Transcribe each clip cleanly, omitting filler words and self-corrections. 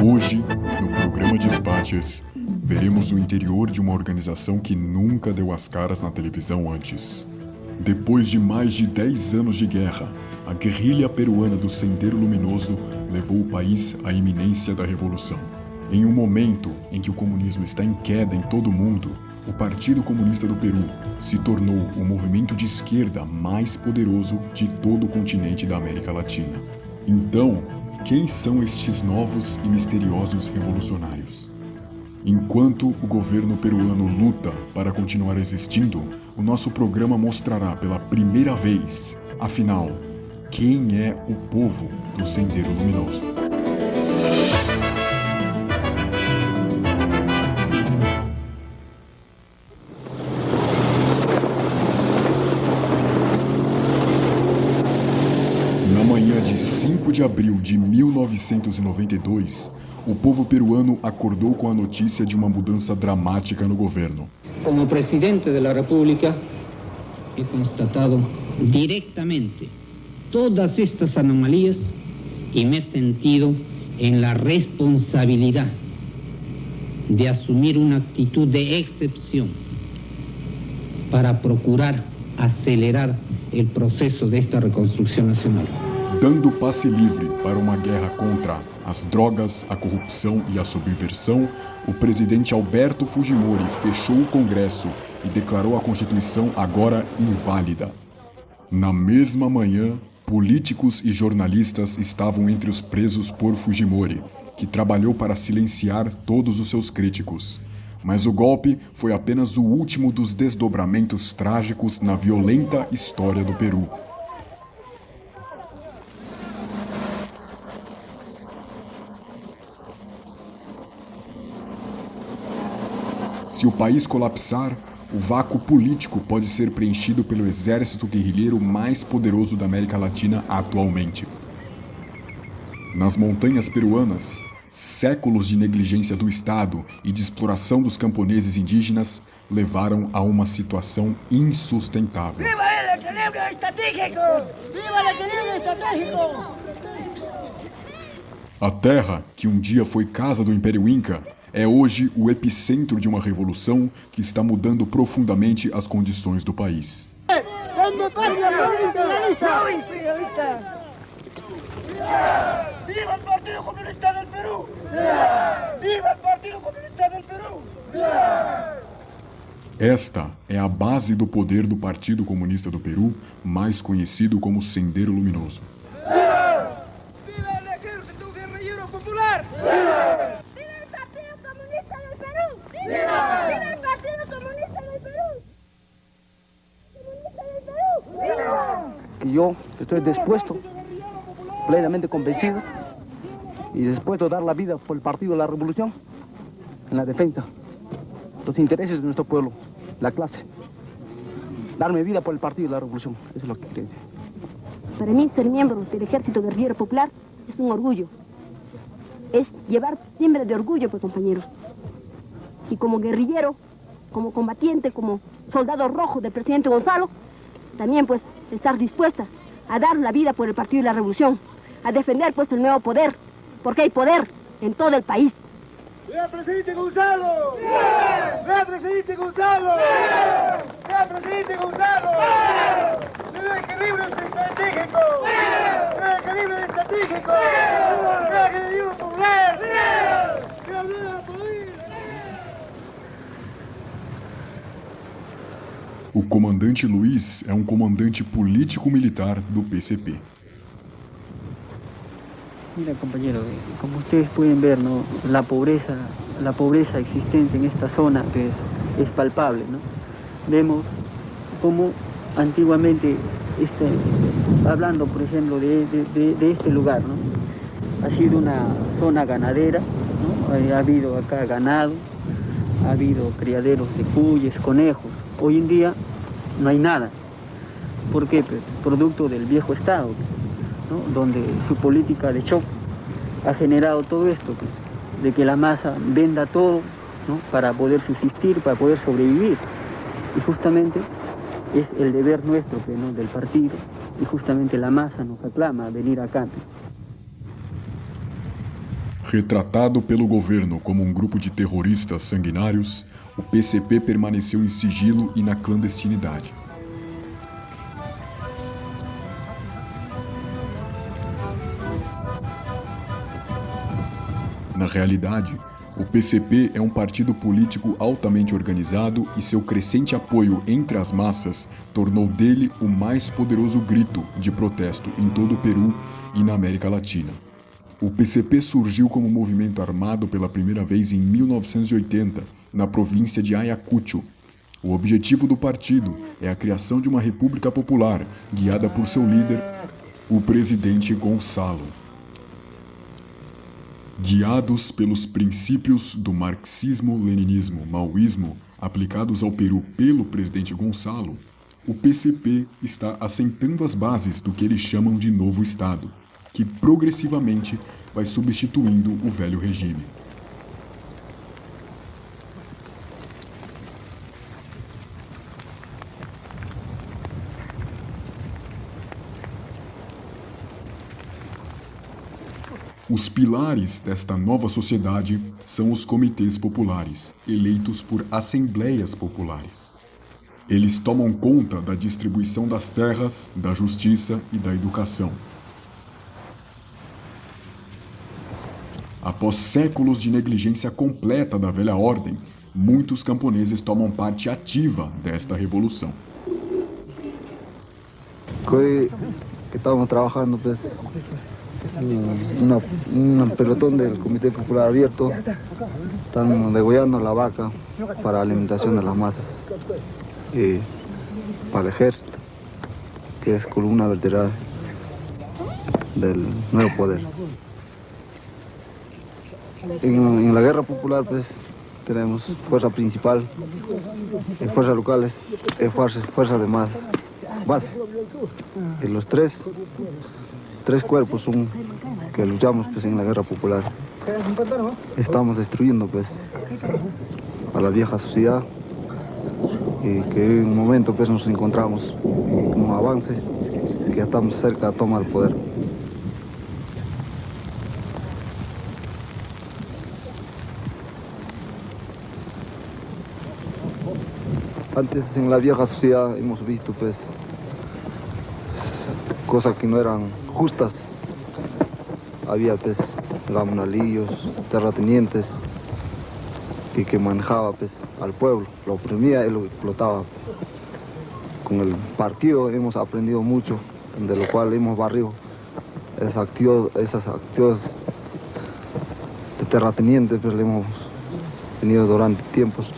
Hoje, no programa Dispatches, veremos o interior de uma organização que nunca deu as caras na televisão antes. Depois de mais de 10 anos de guerra, a guerrilha peruana do Sendero Luminoso levou o país à iminência da revolução. Em um momento em que o comunismo está em queda em todo o mundo, o Partido Comunista do Peru se tornou o movimento de esquerda mais poderoso de todo o continente da América Latina. Então, quem são estes novos e misteriosos revolucionários? Enquanto o governo peruano luta para continuar existindo, o nosso programa mostrará pela primeira vez, afinal, quem é o povo do Sendero Luminoso. Na manhã de 5 de abril de 1992, o povo peruano acordou com a notícia de uma mudança dramática no governo. Como presidente da República, he constatado directamente todas estas anomalías y me he sentido en la responsabilidad de asumir una actitud de excepción para procurar acelerar el proceso de esta reconstrucción nacional. Dando passe livre para uma guerra contra as drogas, a corrupção e a subversão, o presidente Alberto Fujimori fechou o Congresso e declarou a Constituição agora inválida. Na mesma manhã, políticos e jornalistas estavam entre os presos por Fujimori, que trabalhou para silenciar todos os seus críticos. Mas o golpe foi apenas o último dos desdobramentos trágicos na violenta história do Peru. Se o país colapsar, o vácuo político pode ser preenchido pelo exército guerrilheiro mais poderoso da América Latina atualmente. Nas montanhas peruanas, séculos de negligência do Estado e de exploração dos camponeses indígenas levaram a uma situação insustentável. ¡Viva el equilibrio estratégico! ¡Viva el equilibrio estratégico! A terra, que um dia foi casa do Império Inca, é hoje o epicentro de uma revolução que está mudando profundamente as condições do país. ¡Viva el Partido Comunista del Perú! ¡Viva el Partido Comunista del Perú! Esta é a base do poder do Partido Comunista do Peru, mais conhecido como Sendero Luminoso. ¡Viva el Ejército Guerrillero Popular! ¡Viva el Partido Comunista del Perú! ¡Viva! ¡Viva el Partido Comunista del Perú! ¡Comunista del Perú! ¡Viva! Y yo estoy dispuesto, plenamente convencido y dispuesto a dar la vida por el Partido de la Revolución en la defensa de los intereses de nuestro pueblo, la clase. Darme vida por el Partido de la Revolución, eso es lo que quiero decir. Para mí, ser miembro del Ejército Guerrillero Popular es un orgullo. Es llevar siempre de orgullo, pues, compañeros. Y como guerrillero, como combatiente, como soldado rojo del presidente Gonzalo, también, pues, estar dispuesta a dar la vida por el Partido de la Revolución, a defender, pues, el nuevo poder, porque hay poder en todo el país. ¡Viva el presidente Gonzalo! ¡Viva el presidente Gonzalo! ¡Viva el presidente Gonzalo! ¡Viva el equilibrio estratégico! ¡Viva el equilibrio estratégico! ¡Viva el equilibrio popular! ¡Viva el poder! O comandante Luiz é um comandante político-militar do PCP. Mira, compañero, como ustedes pueden ver, ¿no? La pobreza existente en esta zona pues, es palpable, ¿no? Vemos cómo antiguamente, hablando por ejemplo de este lugar, ¿no? Ha sido una zona ganadera, ¿no? Ha habido acá ganado, ha habido criaderos de cuyes, conejos. Hoy en día no hay nada. ¿Por qué? Pues, producto del viejo Estado, ¿no? Donde su política de shock ha generado todo esto, pues, de que la masa venda todo, ¿no? Para poder subsistir, para poder sobrevivir. Y justamente es el deber nuestro, pues, ¿no? Del partido, y justamente la masa nos aclama a venir acá. Retratado pelo governo como um grupo de terroristas sanguinários, o PCP permaneceu em sigilo e na clandestinidade. Na realidade, o PCP é um partido político altamente organizado e seu crescente apoio entre as massas tornou dele o mais poderoso grito de protesto em todo o Peru e na América Latina. O PCP surgiu como movimento armado pela primeira vez em 1980, na província de Ayacucho. O objetivo do partido é a criação de uma república popular, guiada por seu líder, o presidente Gonçalo. Guiados pelos princípios do marxismo-leninismo-maoísmo aplicados ao Peru pelo presidente Gonçalo, o PCP está assentando as bases do que eles chamam de novo Estado, que progressivamente vai substituindo o velho regime. Os pilares desta nova sociedade são os comitês populares, eleitos por assembleias populares. Eles tomam conta da distribuição das terras, da justiça e da educação. Após séculos de negligência completa da velha ordem, muitos camponeses tomam parte ativa desta revolução. Que estamos trabajando pues un pelotón del Comité Popular Abierto, están degollando la vaca para la alimentación de las masas y para el ejército, que es columna vertebral del nuevo poder. En la guerra popular pues tenemos fuerza principal, fuerzas locales y fuerzas de más base. Y los tres cuerpos son que luchamos pues en la guerra popular. Estamos destruyendo pues a la vieja sociedad y que en un momento pues nos encontramos en un avance que ya estamos cerca de tomar el poder. Antes en la vieja sociedad hemos visto pues cosas que no eran justas. Había pues gamonalillos, terratenientes que manejaba pues al pueblo, lo oprimía y lo explotaba. Con el partido hemos aprendido mucho, de lo cual hemos barrido esas actitudes de terratenientes, pues le hemos tenido durante tiempos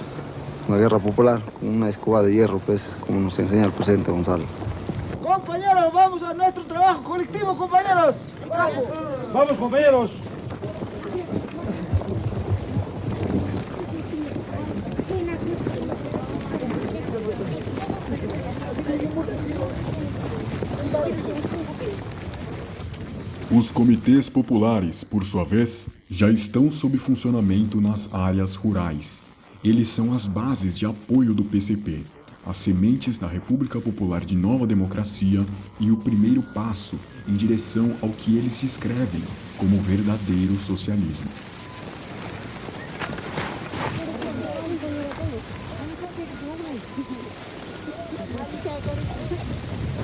en la guerra popular con una escoba de hierro, pues como nos enseña el presidente Gonzalo. Compañeros, vamos a nuestro trabajo colectivo, compañeros. Vamos, compañeros. Os comitês populares, por sua vez, já estão sob funcionamento nas áreas rurais. Eles são as bases de apoio do PCP, as sementes da República Popular de Nova Democracia e o primeiro passo em direção ao que eles descrevem como verdadeiro socialismo.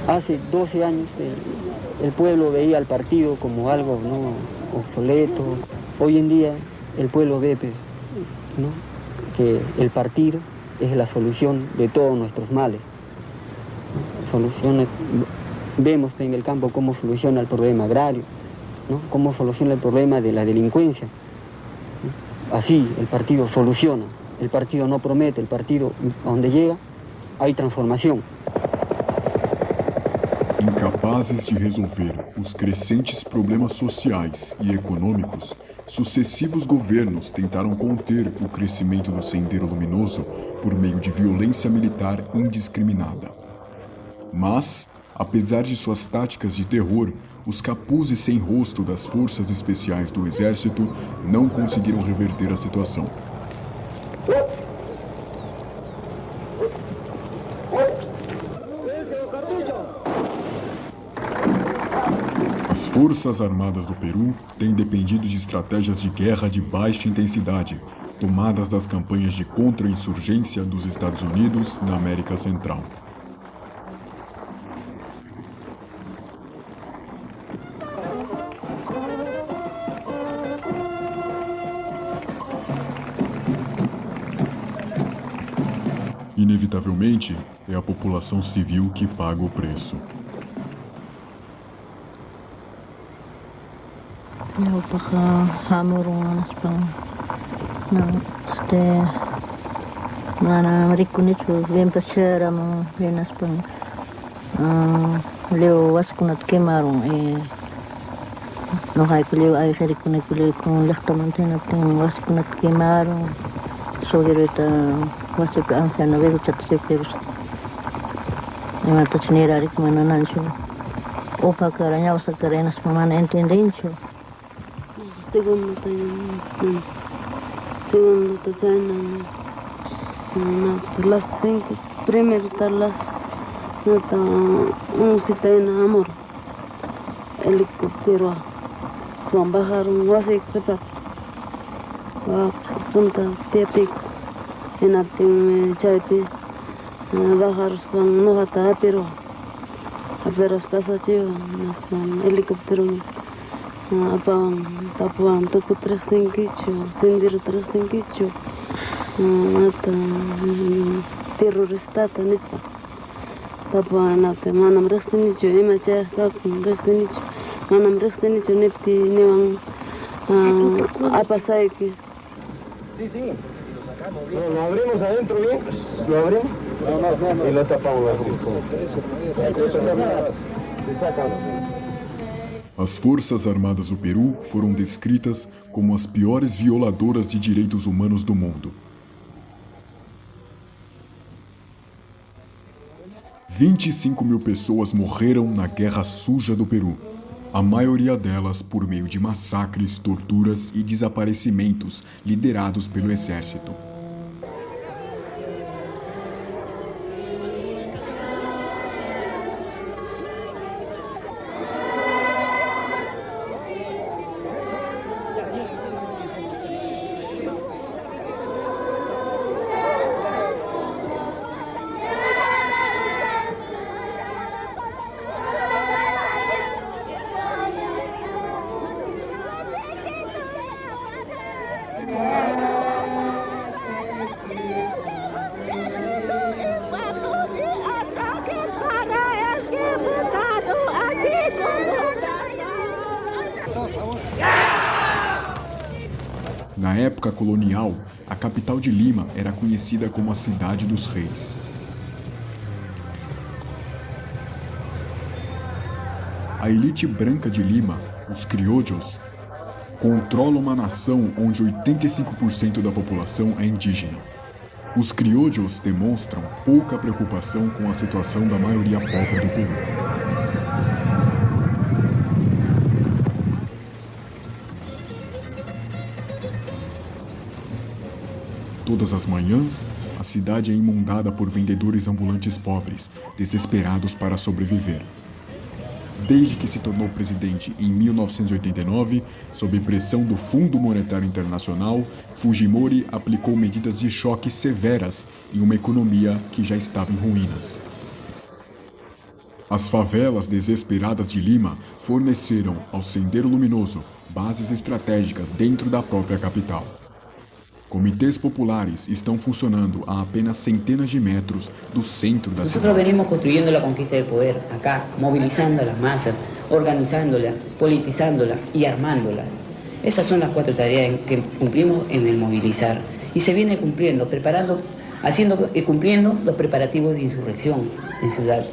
Hace 12 años el pueblo veía al partido como algo obsoleto. Hoy en día el pueblo ve que el partido es la solución de todos nuestros males. Vemos en el campo cómo soluciona el problema agrario, cómo soluciona el problema de la delincuencia. Así el partido soluciona, el partido no promete, el partido a donde llega hay transformación. Incapazes de resolver os crescentes problemas sociais e econômicos, sucessivos governos tentaram conter o crescimento do Sendero Luminoso por meio de violência militar indiscriminada. Mas, apesar de suas táticas de terror, os capuzes sem rosto das forças especiais do exército não conseguiram reverter a situação. As Forças Armadas do Peru têm dependido de estratégias de guerra de baixa intensidade, tomadas das campanhas de contra-insurgência dos Estados Unidos na América Central. Inevitavelmente, é a população civil que paga o preço. Eu para hamurungan pang mana marikunit vem pasera mo venas pang leo waskunat kemaron no hay kulio ay ferikunet kulio kung laktamantin ting waskunat kemaron so gireta wasip ang sana vego chatseperos mata sinera rik mananancho opa karanya usa karenas mamana entendencho. Segundo tayo na las 5, primero talas nata sita na amor helicóptero suam bajar wasi krepa wa punta tetik enating chaipi bajar suam no hata pero aperas pasachio nas helicóptero apang tapuan tuku trasengkicho sendir trasengkicho ata terroristata nispa tapuan ate manam restenicho emacha kakun restenicho manam restenicho nepti newang apasaiki. Sí, lo abrimos adentro bien, lo abrimos y lo tapamos así. As Forças Armadas do Peru foram descritas como as piores violadoras de direitos humanos do mundo. 25 mil pessoas morreram na Guerra Suja do Peru, a maioria delas por meio de massacres, torturas e desaparecimentos liderados pelo exército. Na época colonial, a capital de Lima era conhecida como a Cidade dos Reis. A elite branca de Lima, os criollos, controla uma nação onde 85% da população é indígena. Os criollos demonstram pouca preocupação com a situação da maioria pobre do Peru. Todas as manhãs, a cidade é inundada por vendedores ambulantes pobres, desesperados para sobreviver. Desde que se tornou presidente em 1989, sob pressão do Fundo Monetário Internacional, Fujimori aplicou medidas de choque severas em uma economia que já estava em ruínas. As favelas desesperadas de Lima forneceram ao Sendero Luminoso bases estratégicas dentro da própria capital. Comitês populares estão funcionando a apenas centenas de metros do centro da cidade. Nosotros venimos construyendo la conquista del poder acá, movilizando a las masas, organizándolas, politizándolas y armándolas. Esas son las 4 tareas que cumplimos en el movilizar. Y se viene cumpliendo, haciendo y cumpliendo los preparativos de insurrección en Ciudad.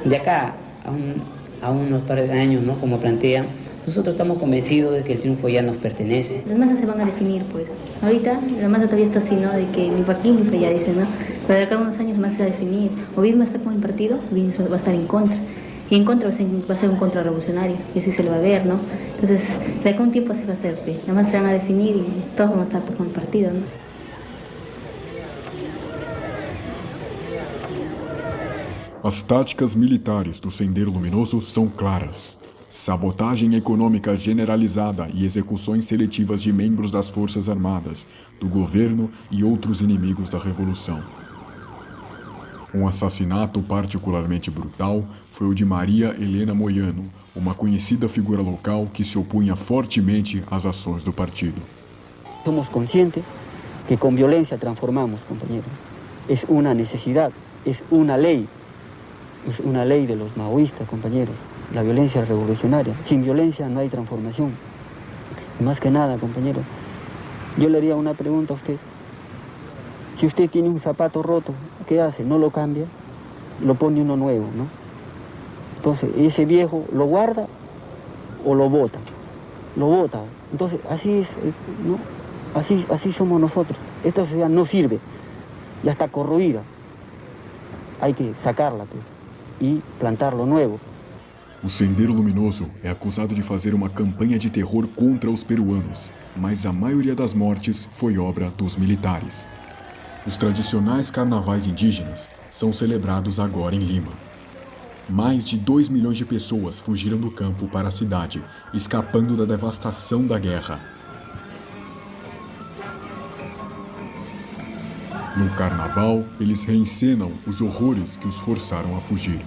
De acá a unos par de años, ¿no? Como plantean, nosotros estamos convencidos de que el triunfo ya nos pertenece. Las masas se van a definir, pues. Ahorita la masa todavía está así, ¿no? De que ni para aquí ni para allá, dicen, ¿no? Pero de acá a unos años más se va a definir. O bien va a estar con el partido, o bien va a estar en contra. Y en contra va a ser un contrarrevolucionario, y así se lo va a ver, ¿no? Entonces, de acá a un tiempo así va a ser, pues. Las masas se van a definir y todos van a estar pues, con el partido, ¿no? As táticas militares do Sendero Luminoso são claras. sabotagem econômica generalizada e execuções seletivas de membros das Forças Armadas, do governo e outros inimigos da Revolução. Um assassinato particularmente brutal foi o de Maria Helena Moyano, uma conhecida figura local que se opunha fortemente às ações do partido. Somos conscientes que con violencia transformamos, compañeros. Es una necesidad, es una ley de los maoístas, compañeros. La violencia revolucionaria. Sin violencia no hay transformación. Y más que nada, compañeros, yo le haría una pregunta a usted. Si usted tiene un zapato roto, ¿qué hace? ¿No lo cambia? Lo pone uno nuevo, ¿no? Entonces, ese viejo lo guarda o lo bota. Lo bota. Entonces, así es, ¿no? Así somos nosotros. Esta sociedad no sirve. Ya está corroída. Hay que sacarla, pues, y plantar lo nuevo. O Sendero Luminoso é acusado de fazer uma campanha de terror contra os peruanos, mas a maioria das mortes foi obra dos militares. Os tradicionais carnavais indígenas são celebrados agora em Lima. Mais de 2 milhões de pessoas fugiram do campo para a cidade, escapando da devastação da guerra. No carnaval, eles reencenam os horrores que os forçaram a fugir.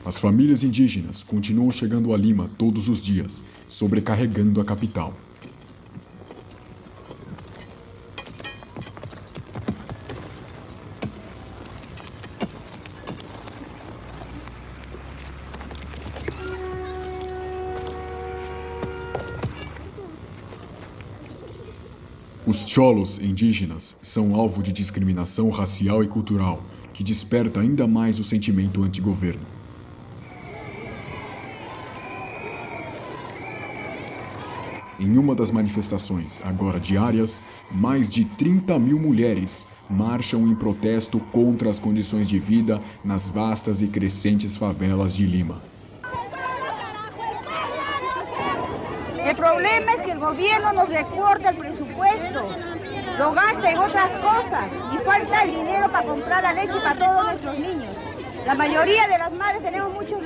As famílias indígenas continuam chegando a Lima todos os dias, sobrecarregando a capital. Os cholos indígenas são alvo de discriminação racial e cultural, que desperta ainda mais o sentimento anti-governo. Em uma das manifestações, agora diárias, mais de 30 mil mulheres marcham em protesto contra as condições de vida nas vastas e crescentes favelas de Lima. El problema es que el gobierno nos recorta el presupuesto, lo gasta en otras cosas y falta el dinero para comprar la leche para todos nuestros niños. La mayoría de las madres tenemos muchos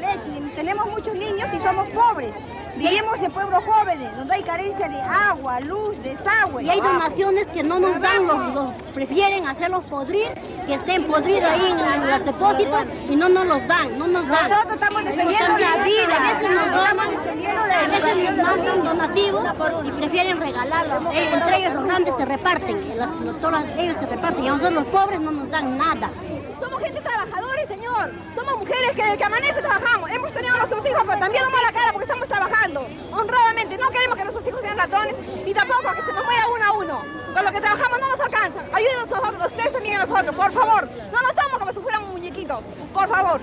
niños y somos pobres. Vivimos en pueblos jóvenes, donde hay carencia de agua, luz, desagüe. Y hay donaciones que no nos dan, los prefieren hacerlos podrir, que estén podridos ahí en los depósitos y no nos los dan, Nosotros estamos defendiendo la vida. A veces nos mandan donativos y prefieren regalarlos. Entre ellos los grandes se reparten, ellos se reparten y a nosotros los pobres no nos dan nada. Somos gente trabajadora, señor. Somos mujeres que amanece trabajamos. Hemos tenido a nuestros hijos, pero también damos la cara porque estamos trabajando. Honradamente, no queremos que nuestros hijos sean ladrones y tampoco que se nos muera uno a uno. Con lo que trabajamos no nos alcanza. Ayúdenos nosotros, ustedes también a nosotros, por favor. No nos tomemos como si fuéramos muñequitos, por favor.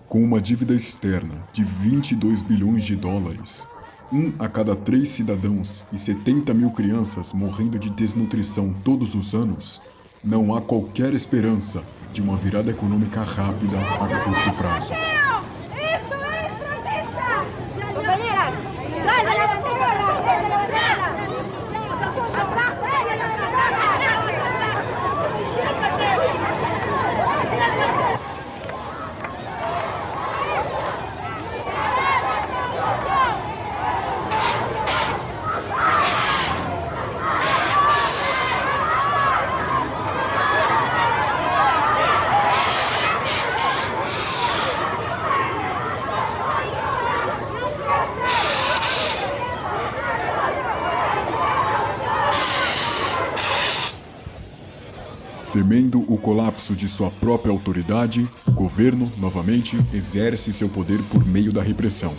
Com uma dívida externa de 22 bilhões de dólares, 1 a cada 3 cidadãos e 70 mil crianças morrendo de desnutrição todos os anos, não há qualquer esperança de uma virada econômica rápida a curto prazo. Temendo o colapso de sua própria autoridade, o governo, novamente, exerce seu poder por meio da repressão.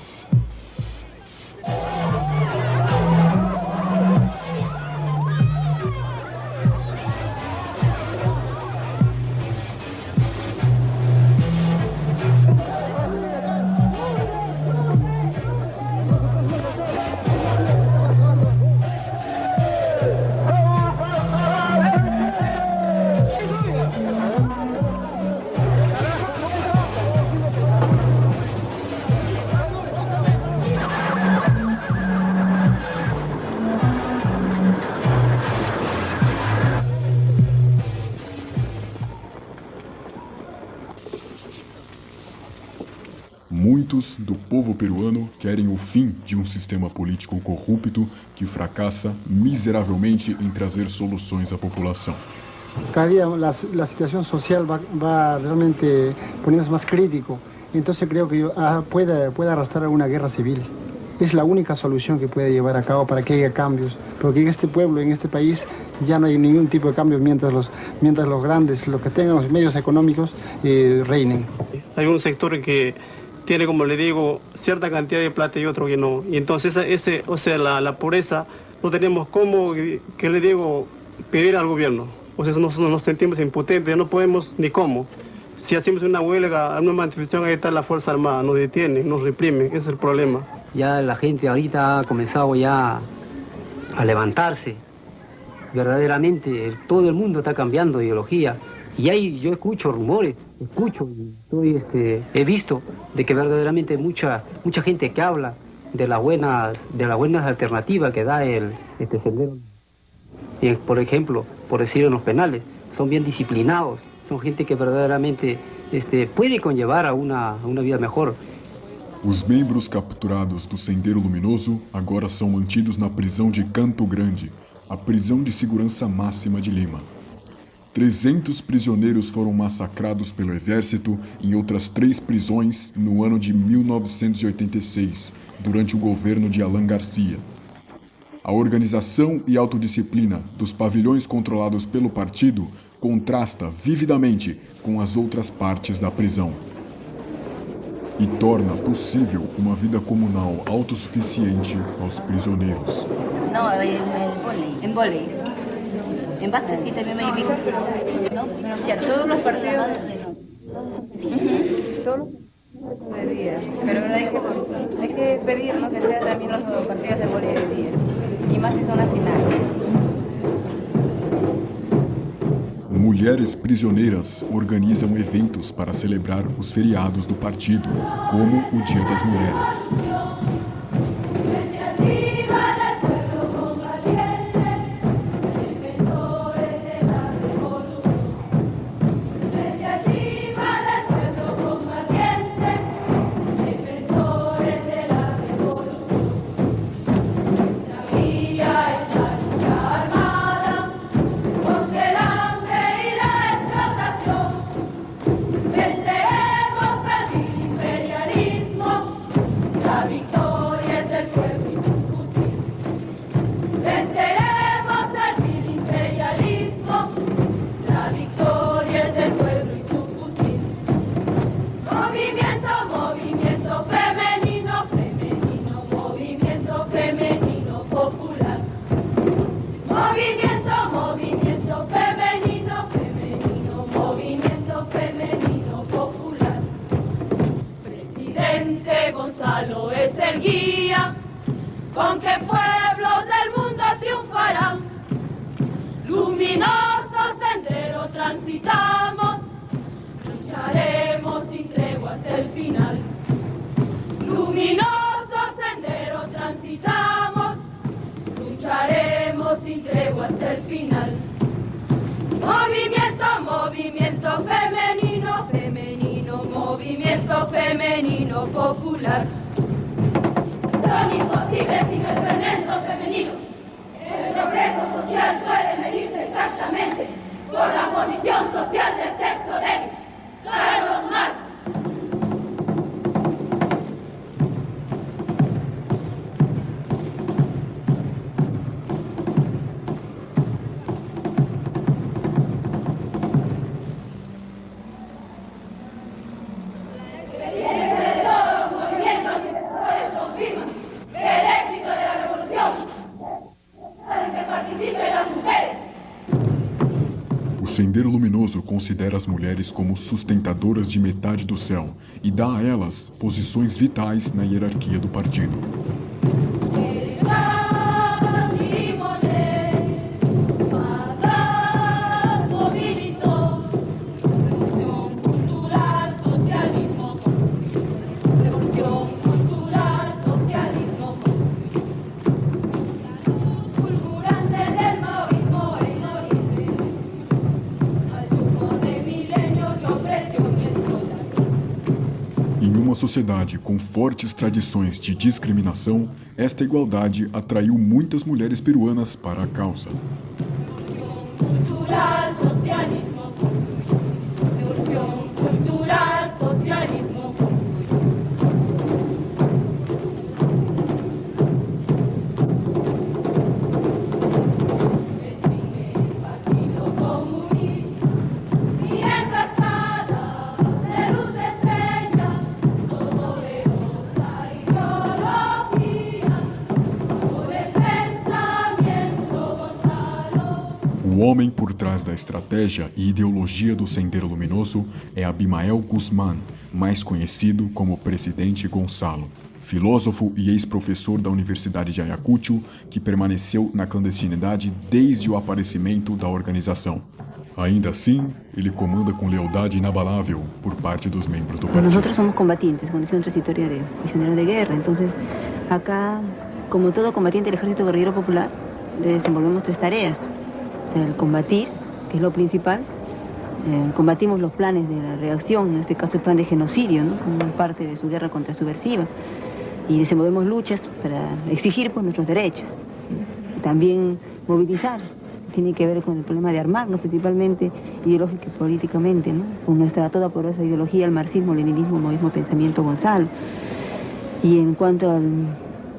Muitos do povo peruano querem o fim de um sistema político corrupto que fracassa miseravelmente em trazer soluções à população. Cada día la situación social va realmente poniéndose más crítico. Entonces creo que puede arrastrar a una guerra civil. Es la única solución que puede llevar a cabo para que haya cambios. Porque en este pueblo, en este país, ya no hay ningún tipo de cambio mientras los grandes, los que tengan los medios económicos, reinen. Hay un sector que tiene, como le digo, cierta cantidad de plata y otro que no. Y entonces la pobreza no tenemos cómo, que le digo, pedir al gobierno. O sea, nos sentimos impotentes, no podemos ni cómo. Si hacemos una huelga, una manifestación, ahí está la Fuerza Armada, nos detiene, nos reprime, ese es el problema. Ya la gente ahorita ha comenzado ya a levantarse. Verdaderamente todo el mundo está cambiando de ideología. Y ahí yo escucho rumores, he visto de que verdaderamente mucha gente que habla de las buenas alternativas que da este sendero. Por ejemplo, por decir en los penales, son bien disciplinados, son gente que verdaderamente puede conllevar a una vida mejor. Os membros capturados do Sendero Luminoso agora são mantidos na prisão de Canto Grande, a prisão de segurança máxima de Lima. 300 prisioneiros foram massacrados pelo exército em outras 3 prisões no ano de 1986, durante o governo de Alan Garcia. A organização e autodisciplina dos pavilhões controlados pelo partido contrasta vividamente com as outras partes da prisão e torna possível uma vida comunal autossuficiente aos prisioneiros. Não, em vôlei. En básquet sí también me invita. No, ya todos los partidos. Todos los de día. Pero hay que pedir, ¿no?, que sean también los partidos de vóley de día. Y más si son las finales. Mulheres prisioneiras organizam eventos para celebrar os feriados do partido, como o Dia das Mulheres. Gonzalo es el guía con que pueblos del mundo triunfarán. Luminoso sendero transitamos, lucharemos sin tregua hasta el final. Luminoso sendero transitamos, lucharemos sin tregua hasta el final. Movimiento, movimiento femenino, femenino, movimiento femenino popular. Son imposibles sin el fermento femenino. El progreso social puede medirse exactamente por la posición social del sexo débil. Carlos Marx. O Sendero Luminoso considera as mulheres como sustentadoras de metade do céu e dá a elas posições vitais na hierarquia do partido. Em uma sociedade com fortes tradições de discriminação, esta igualdade atraiu muitas mulheres peruanas para a causa. O homem por trás da estratégia e ideologia do Sendero Luminoso é Abimael Guzmán, mais conhecido como Presidente Gonçalo, filósofo e ex-professor da Universidade de Ayacucho, que permaneceu na clandestinidade desde o aparecimento da organização. Ainda assim, ele comanda com lealdade inabalável por parte dos membros do partido. Nosotros somos combatientes, condición transitoria de prisioneros de guerra. Entonces, acá, como todo combatiente del Ejército Guerrillero Popular, desenvolvemos 3 tareas. O sea, el combatir, que es lo principal. Combatimos los planes de la reacción, en este caso el plan de genocidio, ¿no?, como parte de su guerra contra subversiva. Y desenvolvemos luchas para exigir pues, nuestros derechos. También movilizar. Tiene que ver con el problema de armarnos, principalmente ideológico y políticamente, ¿no?, con nuestra toda poderosa ideología, el marxismo, leninismo, movismo, pensamiento Gonzalo. Y en cuanto al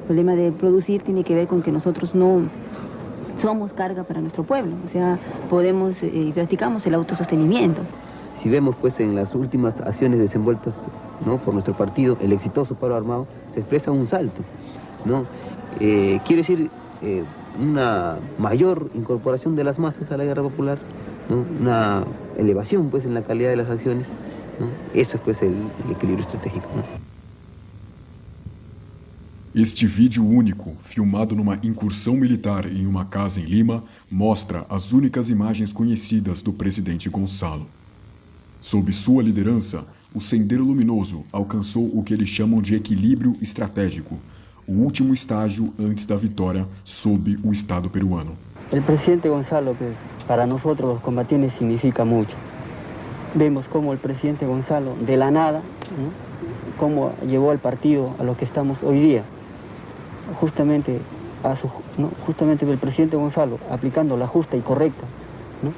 problema de producir, tiene que ver con que nosotros no somos carga para nuestro pueblo, o sea, podemos y practicamos el autosostenimiento. Si vemos pues en las últimas acciones desenvueltas, ¿no?, por nuestro partido, el exitoso paro armado, se expresa un salto, ¿no? Quiere decir una mayor incorporación de las masas a la guerra popular, ¿no?, una elevación pues en la calidad de las acciones, ¿no? Eso es pues el equilibrio estratégico, ¿no? Este vídeo único, filmado numa incursão militar em uma casa em Lima, mostra as únicas imagens conhecidas do presidente Gonçalo. Sob sua liderança, o Sendero Luminoso alcançou o que eles chamam de equilíbrio estratégico, o último estágio antes da vitória sob o Estado peruano. El presidente Gonzalo, pues, para nosotros los combatientes significa mucho. Vemos cómo el presidente Gonzalo, de la nada, ¿no?, cómo llevó al partido a lo que estamos hoy día. Justamente el presidente Gonzalo, aplicando la justa y correcta, ¿no?,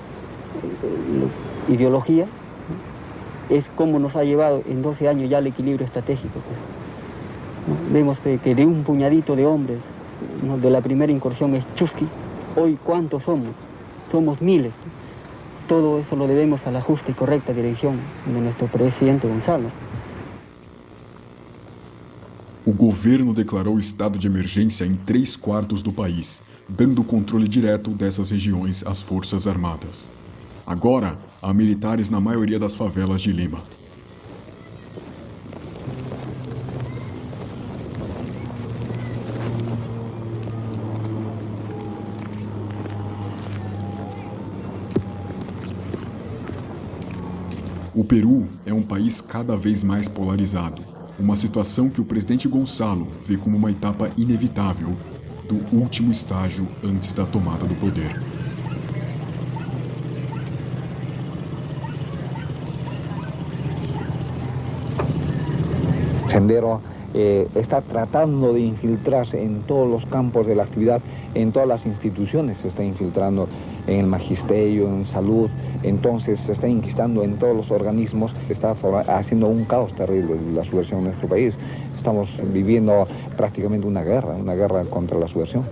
ideología, ¿no?, es como nos ha llevado en 12 años ya al equilibrio estratégico, pues, ¿no? Vemos que de un puñadito de hombres, ¿no?, de la primera incursión es Chusqui, hoy ¿cuántos somos? Somos miles. Todo eso lo debemos a la justa y correcta dirección de nuestro presidente Gonzalo. O governo declarou estado de emergência em 3/4 do país, dando controle direto dessas regiões às Forças Armadas. Agora, há militares na maioria das favelas de Lima. O Peru é um país cada vez mais polarizado, uma situação que o presidente Gonçalo vê como uma etapa inevitável do último estágio antes da tomada do poder. Sendero está tratando de infiltrarse en todos los campos de la actividad, en todas las instituciones, se está infiltrando en el magisterio, en salud, entonces se está inquistando en todos los organismos, está haciendo un caos terrible la subversión en nuestro país. Estamos viviendo prácticamente una guerra contra la subversión.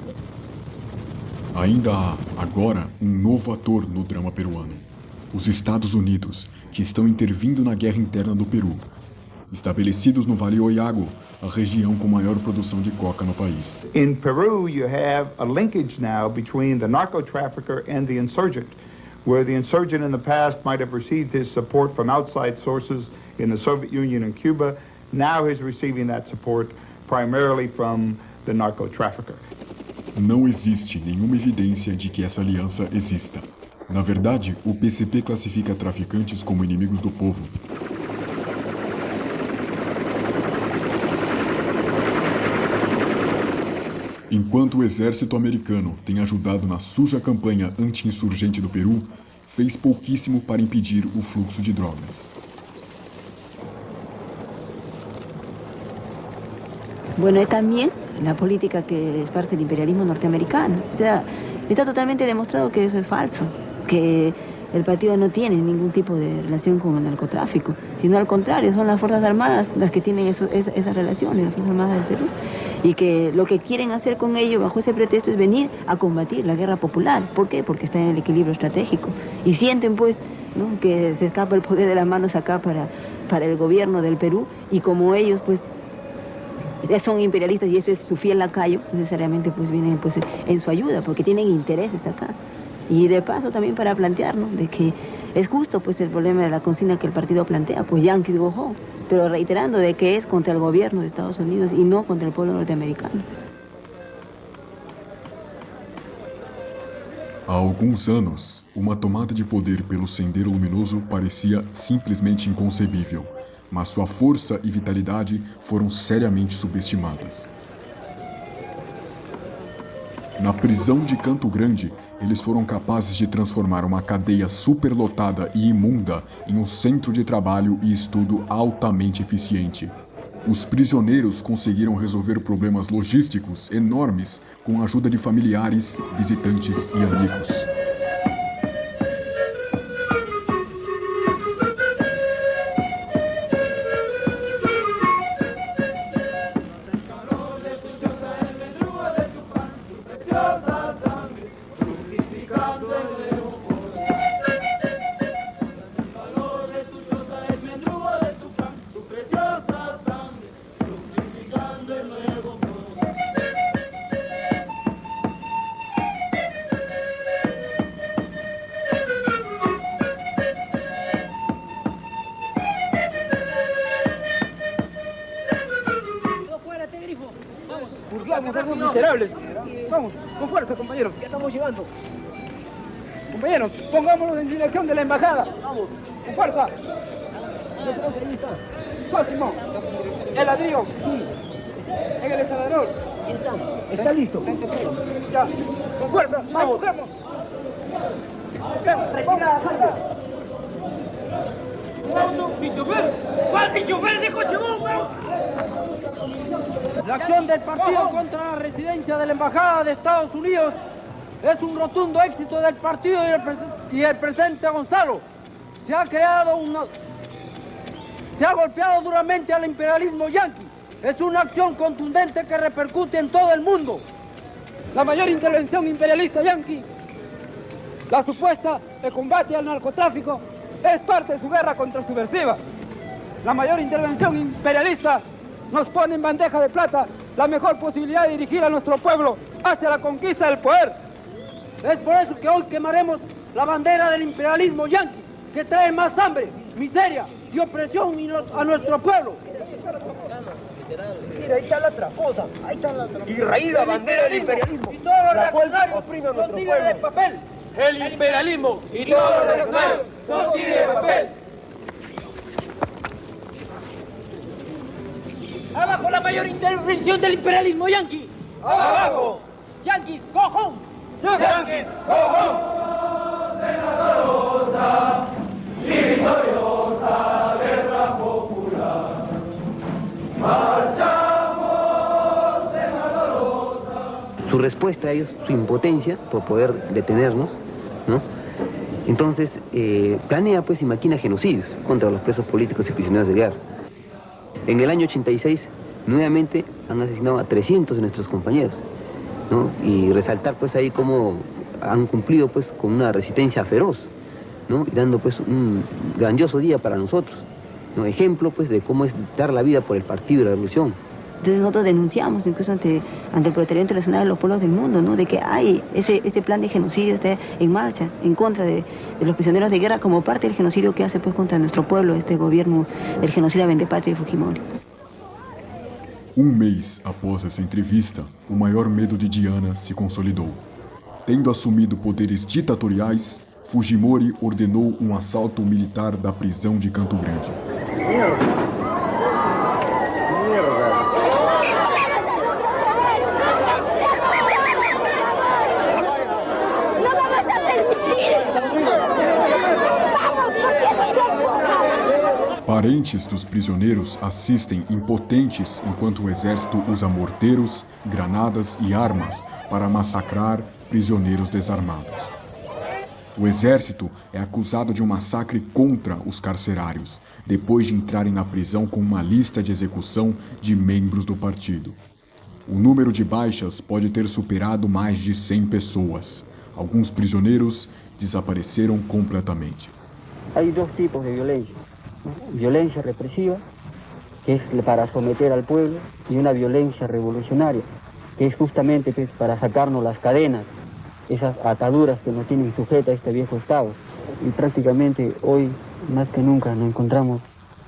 Ainda há, agora, novo ator no drama peruano. Os Estados Unidos, que estão intervindo na guerra interna do Peru. Estabelecidos no Vale Oyago, a região com maior produção de coca no país. In Peru, you have a linkage now between the narco-trafficker and the insurgent, Where the insurgent in the past might have received his support from outside sources in the Soviet Union and Cuba, now he's receiving that support primarily from the narco-trafficker. Não existe nenhuma evidência de que essa aliança exista. Na verdade, o PCP classifica traficantes como inimigos do povo. Enquanto o exército americano tem ajudado na suja campanha anti-insurgente do Peru, fez pouquíssimo para impedir o fluxo de drogas. Bueno, es también la política que es parte del imperialismo norteamericano. O sea, está totalmente demostrado que eso es falso, que el partido no tiene ningún tipo de relación con el narcotráfico, sino al contrario, son las Fuerzas Armadas las que tienen esas relaciones, las Fuerzas Armadas del Perú, y que lo que quieren hacer con ello, bajo ese pretexto, es venir a combatir la guerra popular. ¿Por qué? Porque está en el equilibrio estratégico, y sienten, pues, ¿no?, que se escapa el poder de las manos acá para el gobierno del Perú, y como ellos, pues, son imperialistas y este es su fiel lacayo, necesariamente pues vienen pues en su ayuda porque tienen intereses acá. Y de paso también para plantearnos de que es justo pues el problema de la consigna que el partido plantea, pues Yankees go home, pero reiterando de que es contra el gobierno de Estados Unidos y no contra el pueblo norteamericano. Há alguns anos, uma tomada de poder pelo Sendero Luminoso parecia simplesmente inconcebível, mas sua força e vitalidade foram seriamente subestimadas. Na prisão de Canto Grande, eles foram capazes de transformar uma cadeia superlotada e imunda em um centro de trabalho e estudo altamente eficiente. Os prisioneiros conseguiram resolver problemas logísticos enormes com a ajuda de familiares, visitantes e amigos. Miserables. Vamos, con fuerza, compañeros, que estamos llegando. Compañeros, pongámonos en dirección de la embajada. Vamos, con fuerza. Ahí está. Próximo. El ladrillo. Sí. En el instalador. Está listo. Ya, con fuerza. Vamos, vamos. Retirada, salga. ¡Bicho verde! ¿Cuál bicho verde, coche bomba? La acción del partido contra la residencia de la Embajada de Estados Unidos es un rotundo éxito del partido y el presidente Gonzalo. Se ha golpeado duramente al imperialismo yanqui. Es una acción contundente que repercute en todo el mundo. La mayor intervención imperialista yanqui, la supuesta de combate al narcotráfico, es parte de su guerra contrasubversiva. La mayor intervención imperialista nos pone en bandeja de plata la mejor posibilidad de dirigir a nuestro pueblo hacia la conquista del poder. Es por eso que hoy quemaremos la bandera del imperialismo yanqui, que trae más hambre, miseria y opresión a nuestro pueblo. Mira, ahí está la tramposa, ahí está la tramposa. Y raída bandera del imperialismo. Y todos los reaccionarios son tigres de papel. El imperialismo y todos los reaccionarios son tigres de papel. ¡Abajo la mayor intervención del imperialismo yanqui! ¡Abajo! ¡Yanquis, go home! ¡Yanquis, go home! Senadorosa y victoriosa guerra popular. Marchamos, senadorosa. Su respuesta a ellos, su impotencia por poder detenernos, ¿no? Entonces, planea pues y maquina genocidios contra los presos políticos y prisioneros de guerra. En el año 86, nuevamente han asesinado a 300 de nuestros compañeros, ¿no? Y resaltar pues ahí cómo han cumplido pues con una resistencia feroz, ¿no? Y dando pues un grandioso día para nosotros, ¿no? Ejemplo pues de cómo es dar la vida por el partido y la revolución, Entonces nosotros denunciamos incluso ante el Proletariado Internacional de los Pueblos del Mundo, ¿no? De que hay ese plan de genocidio está en marcha en contra de los prisioneros de guerra como parte del genocidio que hace pues contra nuestro pueblo este gobierno del genocida Vendepatria de Fujimori. Mês após essa entrevista, o maior medo de Diana se consolidou. Tendo assumido poderes ditatoriais, Fujimori ordenou assalto militar da prisão de Campo Grande. Parentes dos prisioneiros assistem impotentes enquanto o exército usa morteiros, granadas e armas para massacrar prisioneiros desarmados. O exército é acusado de massacre contra os carcerários, depois de entrarem na prisão com uma lista de execução de membros do partido. O número de baixas pode ter superado mais de 100 pessoas. Alguns prisioneiros desapareceram completamente. Há dois tipos de violência. Violencia represiva, que es para someter al pueblo, y una violencia revolucionaria, que es justamente pues, para sacarnos las cadenas, esas ataduras que nos tienen sujeta a este viejo Estado. Y prácticamente hoy, más que nunca, nos encontramos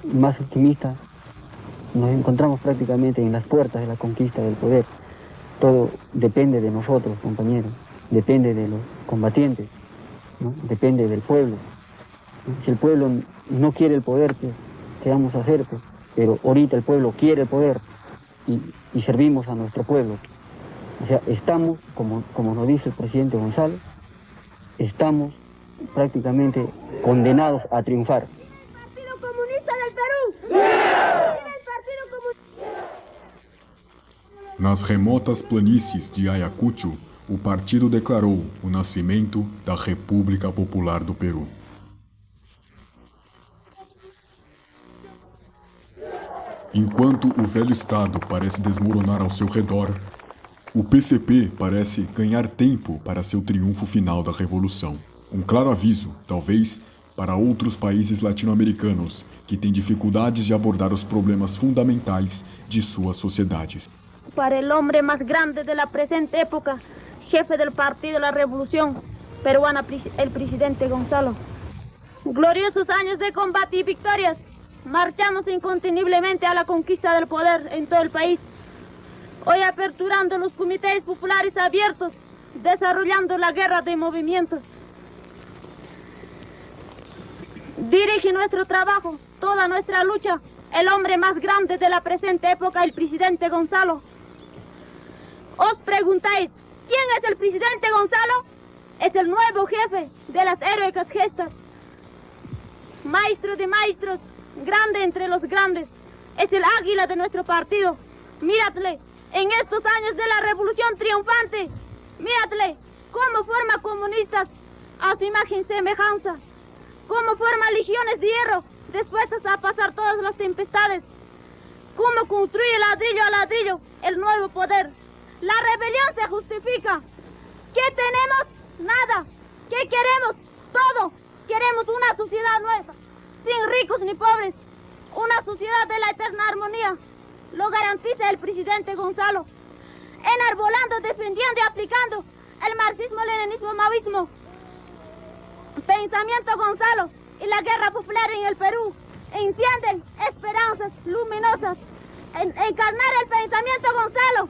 más optimistas, nos encontramos prácticamente en las puertas de la conquista del poder. Todo depende de nosotros, compañeros, depende de los combatientes, ¿no? Depende del pueblo. Si el pueblo no quiere el poder, pues, ¿qué vamos a hacer? Pues? Pero ahorita el pueblo quiere el poder y servimos a nuestro pueblo. O sea, estamos, como nos dice el presidente Gonzalo, estamos prácticamente condenados a triunfar. ¡Partido Comunista del Perú! ¡Viva el Partido Comunista! Nas remotas planícies de Ayacucho, o partido declarou o nascimento da República Popular do Peru. Enquanto o velho Estado parece desmoronar ao seu redor, o PCP parece ganhar tempo para seu triunfo final da Revolução. Claro aviso, talvez, para outros países latino-americanos que têm dificuldades de abordar os problemas fundamentais de suas sociedades. Para el hombre más grande de la presente época, jefe del Partido de la Revolución Peruana, el presidente Gonzalo. Gloriosos años de combate y victorias. Marchamos inconteniblemente a la conquista del poder en todo el país. Hoy aperturando los comités populares abiertos, desarrollando la guerra de movimientos. Dirige nuestro trabajo, toda nuestra lucha, el hombre más grande de la presente época, el presidente Gonzalo. Os preguntáis, ¿quién es el presidente Gonzalo? Es el nuevo jefe de las heroicas gestas. Maestro de maestros, grande entre los grandes, es el águila de nuestro partido. Míradle, en estos años de la revolución triunfante, míradle, cómo forma comunistas a su imagen y semejanza, cómo forma legiones de hierro dispuestas a pasar todas las tempestades, cómo construye ladrillo a ladrillo el nuevo poder. La rebelión se justifica. ¿Qué tenemos? Nada. ¿Qué queremos? Todo. Queremos una sociedad nueva, sin ricos ni pobres, una sociedad de la eterna armonía. Lo garantiza el presidente Gonzalo, enarbolando, defendiendo y aplicando el marxismo, leninismo, maoísmo. Pensamiento Gonzalo y la guerra popular en el Perú encienden esperanzas luminosas. Encarnar el pensamiento Gonzalo.